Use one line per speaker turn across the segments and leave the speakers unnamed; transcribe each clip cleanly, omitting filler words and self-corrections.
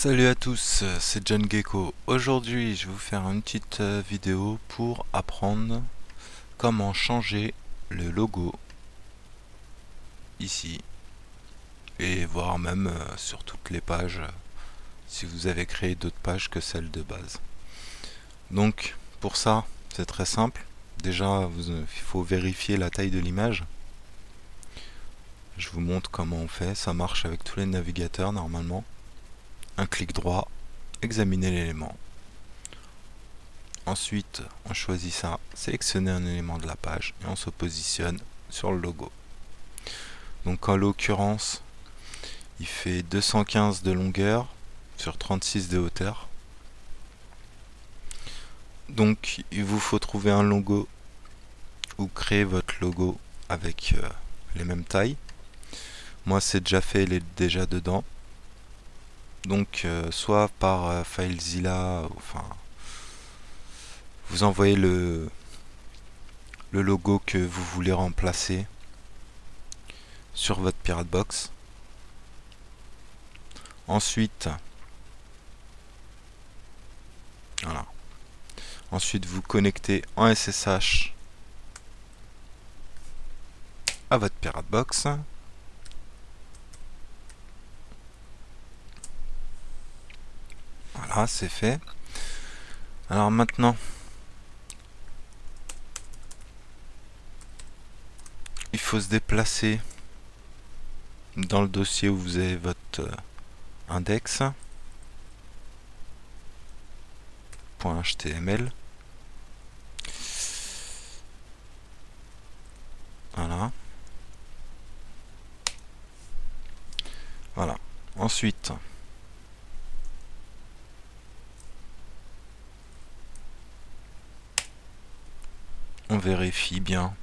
Salut à tous, c'est John Gecko. Aujourd'hui, je vais vous faire une petite vidéo pour apprendre comment changer le logo ici et voir même sur toutes les pages si vous avez créé d'autres pages que celles de base. Donc, pour ça, c'est très simple. Déjà, il faut vérifier la taille de l'image. Je vous montre comment on fait. Ça marche avec tous les navigateurs normalement. Un clic droit, examiner l'élément. Ensuite, on choisit ça, sélectionner un élément de la page et on se positionne sur le logo. Donc en l'occurrence, il fait 215 de longueur sur 36 de hauteur. Donc il vous faut trouver un logo ou créer votre logo avec les mêmes tailles. Moi c'est déjà fait, il est déjà dedans. Donc soit par FileZilla, enfin vous envoyez le logo que vous voulez remplacer sur votre Pirate Box. Ensuite, voilà. Ensuite, vous connectez en SSH à votre Pirate Box. Voilà, c'est fait. Alors maintenant, il faut se déplacer dans le dossier où vous avez votre index .html. Voilà. Voilà. Ensuite, on vérifie bien.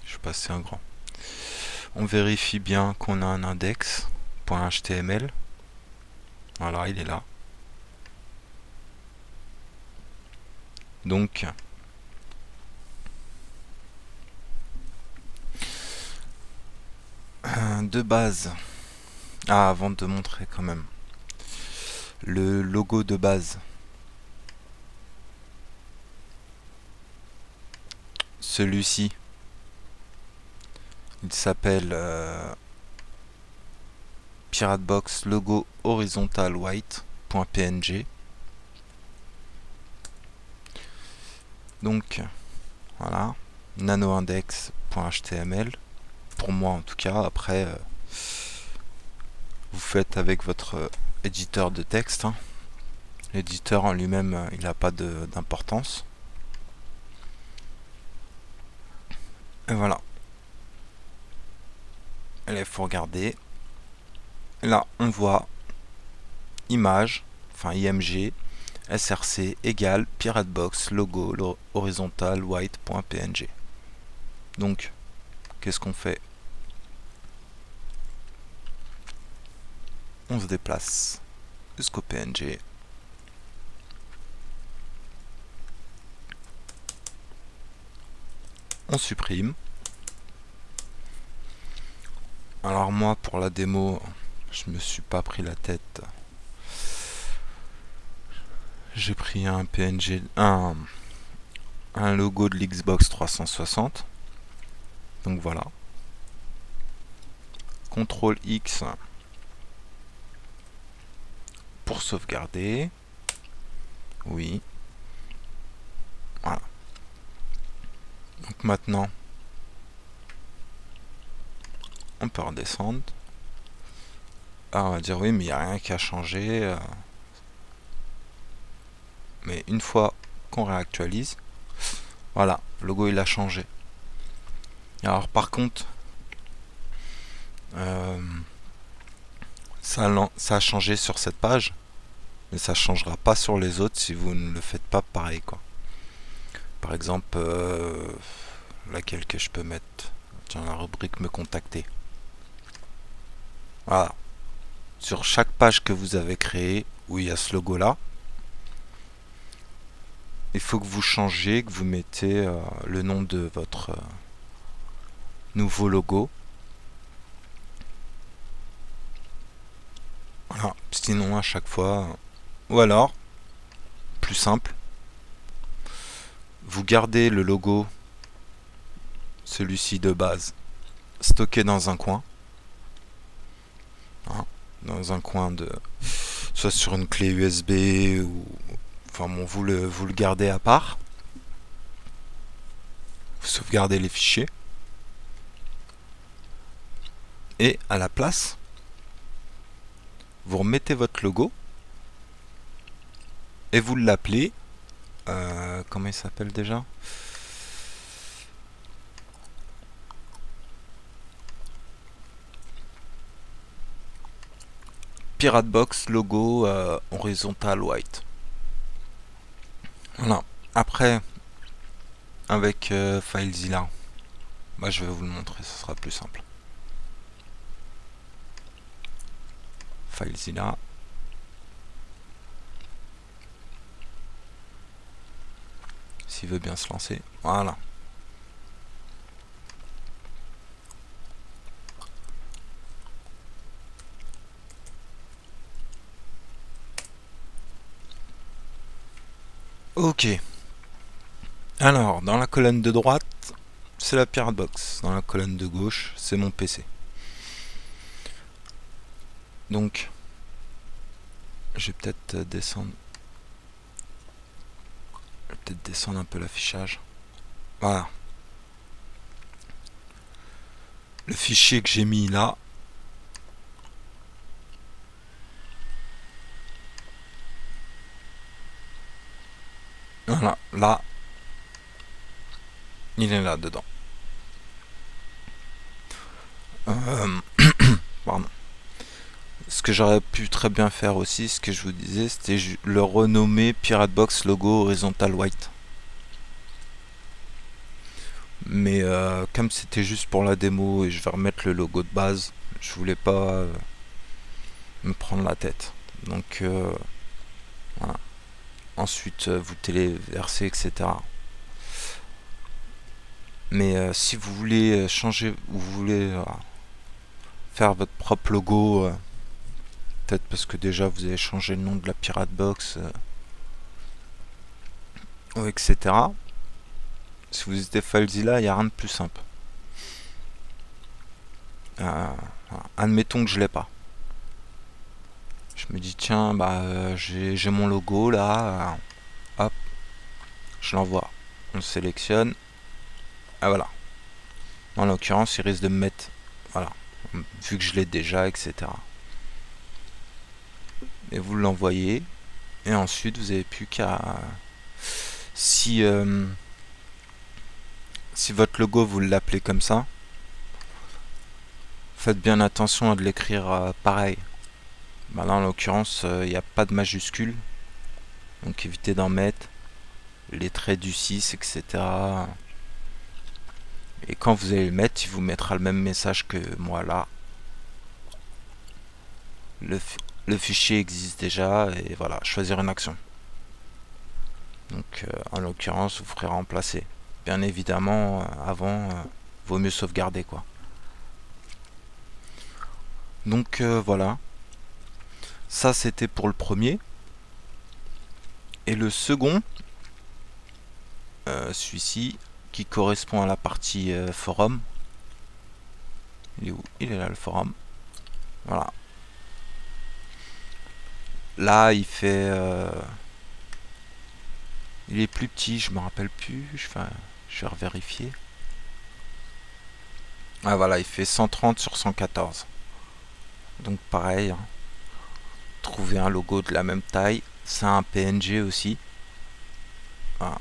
Je vais passer un grand. On vérifie bien qu'on a un index.html. Voilà, il est là. Donc, de base, avant de montrer quand même le logo de base, celui-ci, il s'appelle PirateBox logo horizontal white.png. Donc voilà, nanoindex.html pour moi en tout cas. Après vous faites avec votre éditeur de texte, hein. L'éditeur en lui-même il n'a pas d'importance. Et voilà. Et là il faut regarder. Là on voit image, enfin img src égale piratebox logo horizontal white.png. Donc qu'est-ce qu'on fait? On se déplace jusqu'au PNG. On supprime. Alors moi pour la démo, je me suis pas pris la tête. J'ai pris un PNG, un logo de l'Xbox 360. Donc voilà. CTRL X pour sauvegarder. Oui. Voilà. Donc maintenant, on peut redescendre. Ah, on va dire oui, mais il n'y a rien qui a changé. Mais une fois qu'on réactualise, voilà, le logo il a changé. Alors par contre, ça a changé sur cette page, mais ça changera pas sur les autres si vous ne le faites pas pareil, quoi. Par exemple, laquelle que je peux mettre, tiens, la rubrique me contacter. Voilà. Sur chaque page que vous avez créée où il y a ce logo là, il faut que vous changiez, que vous mettez le nom de votre nouveau logo. Voilà. Sinon à chaque fois, ou alors, plus simple, vous gardez le logo, celui-ci de base, stocké dans un coin, hein, dans un coin de, soit sur une clé USB ou, enfin bon, vous le gardez à part, vous sauvegardez les fichiers, et à la place, vous remettez votre logo et vous l'appelez, comment il s'appelle déjà? Pirate Box logo horizontal white. Voilà. Après, avec FileZilla, bah, je vais vous le montrer, ce sera plus simple. FileZilla. S'il veut bien se lancer. Voilà. Ok. Alors, dans la colonne de droite, c'est la Pirate Box. Dans la colonne de gauche, c'est mon PC. Donc, je vais peut-être descendre. Je vais peut-être descendre un peu l'affichage. Voilà. Le fichier que j'ai mis là. Voilà, là. Il est là dedans. Pardon. Ce que j'aurais pu très bien faire aussi, ce que je vous disais, c'était le renommer Pirate Box logo horizontal white. Mais comme c'était juste pour la démo et je vais remettre le logo de base, je voulais pas me prendre la tête. Donc voilà. Ensuite vous téléversez, etc. Mais si vous voulez changer, vous voulez faire votre propre logo, peut-être parce que déjà vous avez changé le nom de la Pirate Box, etc. Si vous êtes FileZilla, il n'y a rien de plus simple. Admettons que je l'ai pas. Je me dis tiens, bah j'ai mon logo là, hop, je l'envoie. On le sélectionne. Ah voilà. En l'occurrence, il risque de me mettre, voilà, vu que je l'ai déjà, etc. Et vous l'envoyez. Et ensuite, vous n'avez plus qu'à, si votre logo vous l'appelez comme ça, faites bien attention à de l'écrire pareil. Bah là, en l'occurrence, il n'y a pas de majuscule, donc évitez d'en mettre. Les traits du 6, etc. Et quand vous allez le mettre, il vous mettra le même message que moi là. Le fichier existe déjà et voilà, choisir une action. Donc en l'occurrence, vous ferez remplacer. Bien évidemment, avant, vaut mieux sauvegarder quoi. Donc voilà, ça c'était pour le premier. Et le second, celui-ci, qui correspond à la partie forum. Il est où? Il est là le forum. Voilà. Là, il fait... il est plus petit, je me rappelle plus. Je vais revérifier. Ah voilà, il fait 130 sur 114. Donc pareil, hein. Trouver un logo de la même taille. C'est un PNG aussi. Voilà.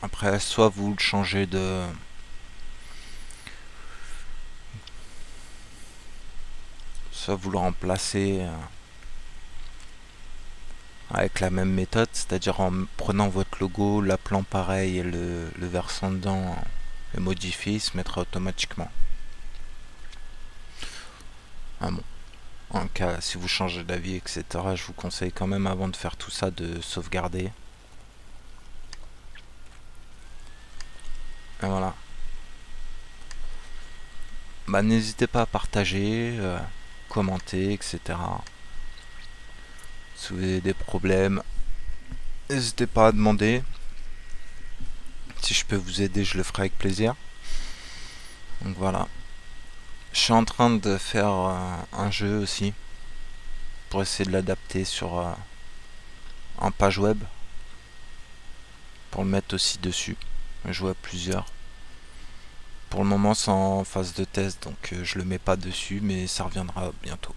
Après, soit vous le changez de... soit vous le remplacez avec la même méthode, c'est-à-dire en prenant votre logo, l'appelant pareil et le versant dedans, le modifier, il se mettra automatiquement. Ah bon. En cas, si vous changez d'avis, etc., je vous conseille quand même avant de faire tout ça de sauvegarder. Et voilà. Bah, n'hésitez pas à partager, commenter, etc. Si vous avez des problèmes, n'hésitez pas à demander. Si je peux vous aider, je le ferai avec plaisir. Donc voilà. Je suis en train de faire un jeu aussi pour essayer de l'adapter sur un page web pour le mettre aussi dessus. Jouer à plusieurs. Pour le moment, c'est en phase de test, donc je le mets pas dessus, mais ça reviendra bientôt.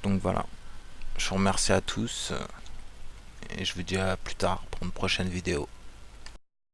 Donc voilà. Je vous remercie à tous et je vous dis à plus tard pour une prochaine vidéo.